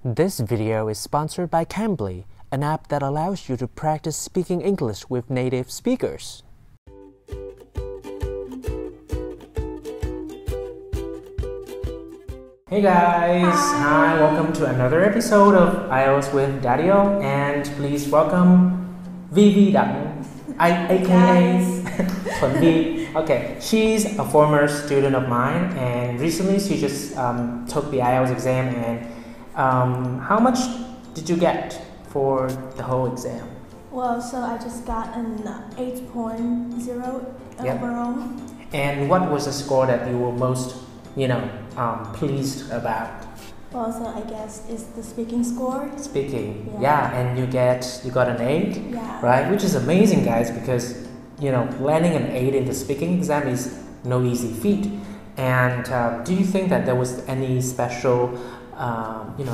This video is sponsored by Cambly, an app that allows you to practice speaking English with native speakers. Hey guys! Hi, welcome to another episode of IELTS with Datio, and please welcome VV Đăng, aka Thuần. Okay, she's a former student of mine, and recently she just took the IELTS exam. And how much did you get for the whole exam? Well, so I just got an 8.0 overall. And what was the score that you were most, pleased about? Well, so I guess it's the speaking score. Speaking, yeah, and you got an 8, right? Which is amazing, guys, because landing an 8 in the speaking exam is no easy feat. And do you think that there was any special,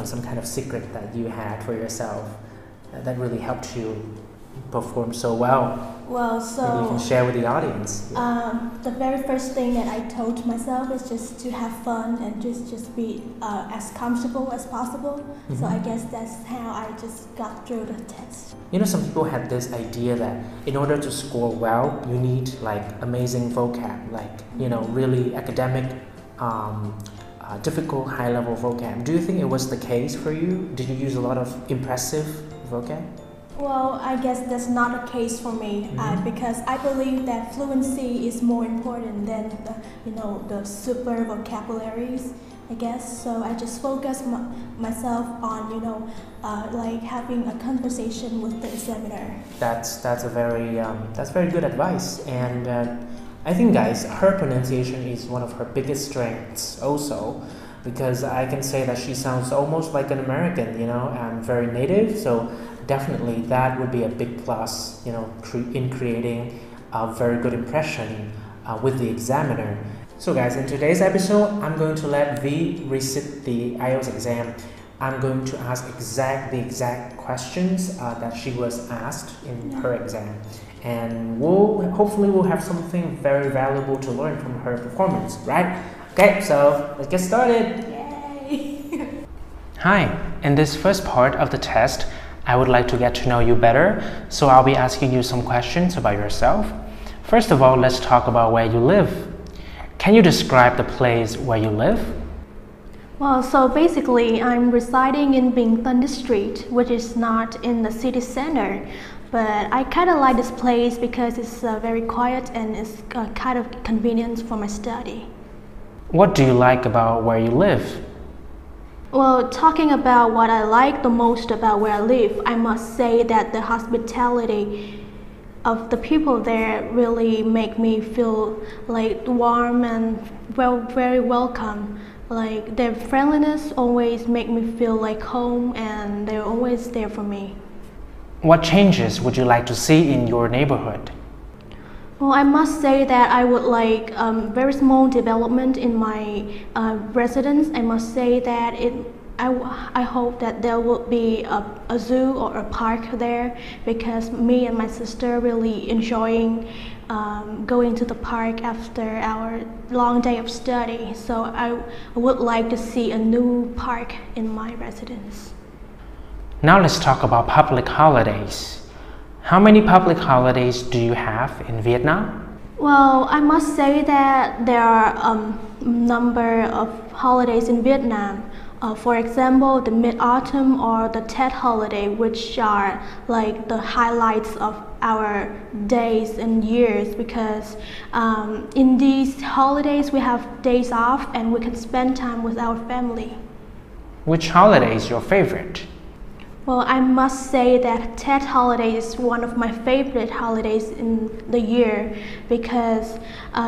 some kind of secret that you had for yourself that really helped you perform so well? Well, so maybe you can share with the audience. The very first thing that I told myself is just to have fun and just be as comfortable as possible. So I guess that's how I just got through the test. Some people had this idea that in order to score well, you need like amazing vocab, like really academic, difficult high-level vocab. Do you think it was the case for you? Did you use a lot of impressive vocab? Well, I guess that's not the case for me, because I believe that fluency is more important than the super vocabularies, I guess. So I just focus myself on like having a conversation with the examiner. That's very good advice, and I think, guys, her pronunciation is one of her biggest strengths also, because I can say that she sounds almost like an American, and very native. So definitely that would be a big plus, in creating a very good impression with the examiner. So guys, in today's episode, I'm going to let V resit the IELTS exam. I'm going to ask the exact questions that she was asked in her exam. And hopefully we'll have something very valuable to learn from her performance, right? Okay, so let's get started. Yay! Hi, in this first part of the test, I would like to get to know you better, so I'll be asking you some questions about yourself. First of all, let's talk about where you live. Can you describe the place where you live? Well, so basically, I'm residing in Bình Tân district, which is not in the city center. But I kind of like this place because it's very quiet and it's kind of convenient for my study. What do you like about where you live? Well, talking about what I like the most about where I live, I must say that the hospitality of the people there really make me feel like warm and very welcome. Like their friendliness always make me feel like home, and they're always there for me. What changes would you like to see in your neighborhood? Well, I must say that I would like very small development in my residence. I must say that I hope that there will be a zoo or a park there, because me and my sister really enjoying going to the park after our long day of study. So I would like to see a new park in my residence. Now let's talk about public holidays. How many public holidays do you have in Vietnam? Well, I must say that there are a number of holidays in Vietnam. For example, the Mid-Autumn or the Tet holiday, which are like the highlights of our days and years, because in these holidays we have days off and we can spend time with our family. Which holiday is your favorite? Well, I must say that Tet holiday is one of my favorite holidays in the year, because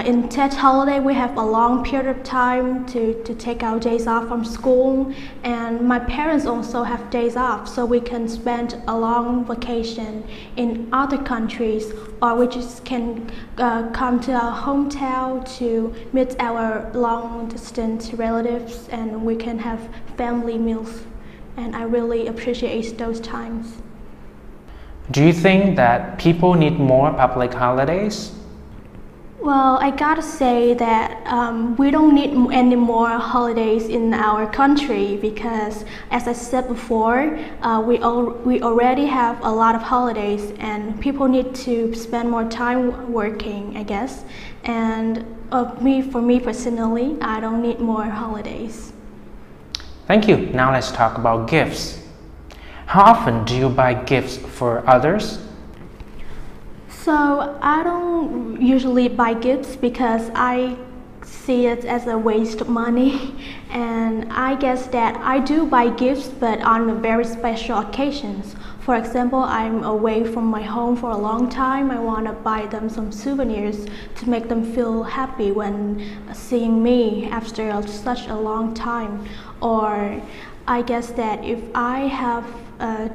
in Tet holiday we have a long period of time to take our days off from school, and my parents also have days off, so we can spend a long vacation in other countries, or we just can come to our hometown to meet our long distance relatives, and we can have family meals. And I really appreciate those times. Do you think that people need more public holidays? Well, I gotta say that we don't need any more holidays in our country because, as I said before, we already have a lot of holidays and people need to spend more time working, I guess. And for me personally, I don't need more holidays. Thank you. Now let's talk about gifts. How often do you buy gifts for others? So I don't usually buy gifts because I see it as a waste of money, and I guess that I do buy gifts but on very special occasions. For example, I'm away from my home for a long time. I want to buy them some souvenirs to make them feel happy when seeing me after such a long time. Or I guess that if I have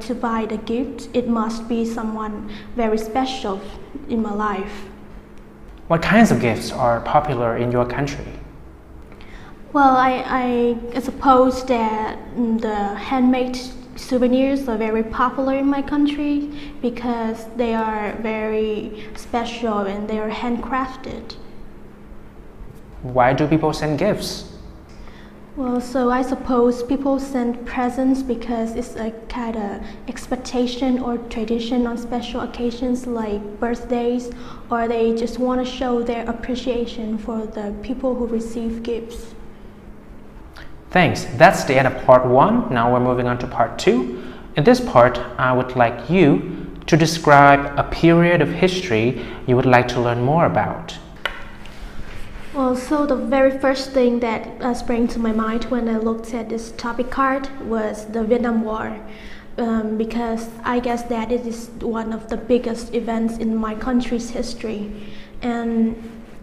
to buy the gift, it must be someone very special in my life. What kinds of gifts are popular in your country? Well, I suppose that the handmade souvenirs are very popular in my country because they are very special and they are handcrafted. Why do people send gifts? Well, so I suppose people send presents because it's a kind of expectation or tradition on special occasions like birthdays, or they just want to show their appreciation for the people who receive gifts. Thanks. That's the end of part 1. Now we're moving on to part 2. In this part, I would like you to describe a period of history you would like to learn more about. Well, so the very first thing that sprang to my mind when I looked at this topic card was the Vietnam War, because I guess that it is one of the biggest events in my country's history. And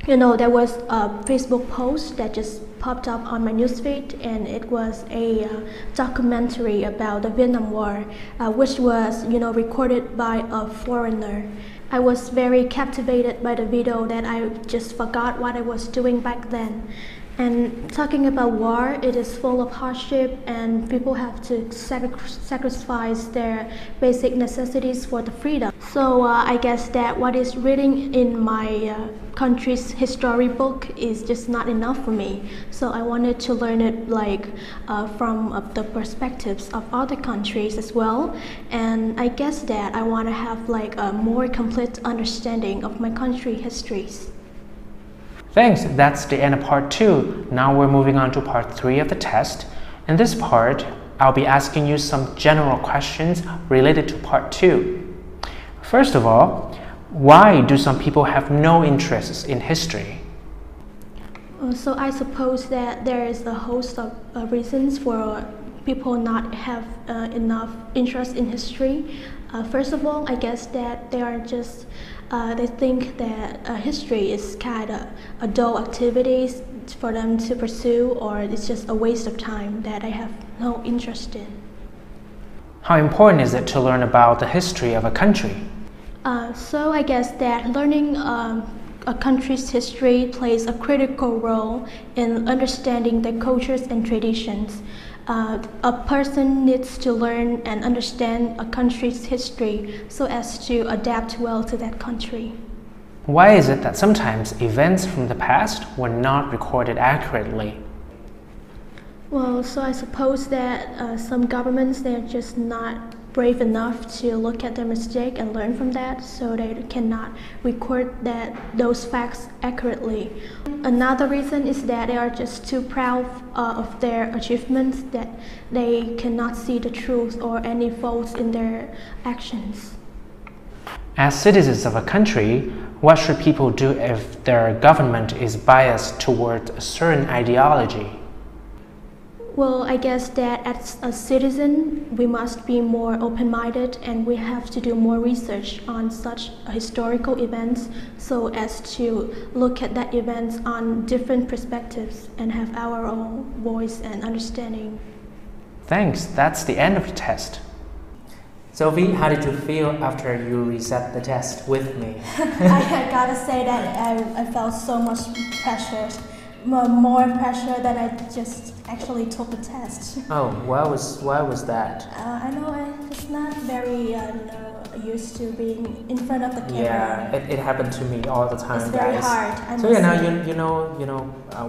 you know, there was a Facebook post that just popped up on my newsfeed, and it was a documentary about the Vietnam War, which was, you know, recorded by a foreigner. I was very captivated by the video that I just forgot what I was doing back then. And talking about war, it is full of hardship and people have to sacrifice their basic necessities for the freedom. So I guess that what is written in my country's history book is just not enough for me. So I wanted to learn it like from the perspectives of other countries as well. And I guess that I want to have like a more complete understanding of my country histories. Thanks, that's the end of part 2. Now we're moving on to part 3 of the test. In this part, I'll be asking you some general questions related to part 2. First of all, why do some people have no interests in history? So I suppose that there is a host of reasons for people not have enough interest in history. First of all, I guess that they are just they think that history is kind of a dull activity for them to pursue, or it's just a waste of time that I have no interest in. How important is it to learn about the history of a country? So I guess that learning a country's history plays a critical role in understanding their cultures and traditions. A person needs to learn and understand a country's history so as to adapt well to that country. Why is it that sometimes events from the past were not recorded accurately? Well, so I suppose that some governments, they're just not brave enough to look at their mistake and learn from that, so they cannot record those facts accurately. Another reason is that they are just too proud of their achievements that they cannot see the truth or any faults in their actions. As citizens of a country, what should people do if their government is biased towards a certain ideology? Well, I guess that as a citizen, we must be more open-minded and we have to do more research on such historical events so as to look at that event on different perspectives and have our own voice and understanding. Thanks, that's the end of the test. Sophie, how did you feel after you reset the test with me? I gotta say that I felt so much pressure more pressure that I just actually took the test. Oh, why was that? I know I'm just not very used to being in front of the camera. Yeah, it happened to me all the time, it's guys. very hard. So yeah, now you know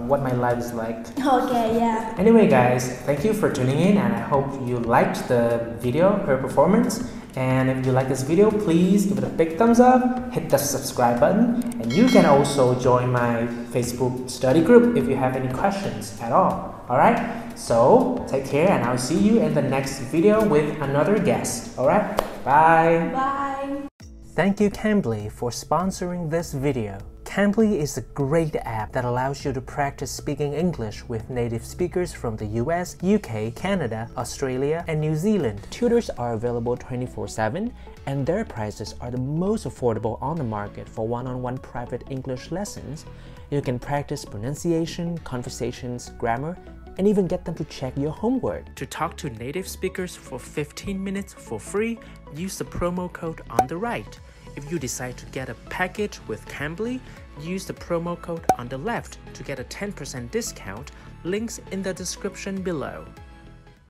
what my life is like. Okay, yeah. Anyway, guys, thank you for tuning in, and I hope you liked the video, her performance. And if you like this video, please give it a big thumbs up, hit the subscribe button, and you can also join my Facebook study group if you have any questions at all. Alright, so take care, and I'll see you in the next video with another guest. Alright, bye. Bye. Thank you, Cambly, for sponsoring this video. Cambly is a great app that allows you to practice speaking English with native speakers from the US, UK, Canada, Australia, and New Zealand. Tutors are available 24/7, and their prices are the most affordable on the market for one-on-one private English lessons. You can practice pronunciation, conversations, grammar, and even get them to check your homework. To talk to native speakers for 15 minutes for free, use the promo code on the right. If you decide to get a package with Cambly, use the promo code on the left to get a 10% discount. Links in the description below.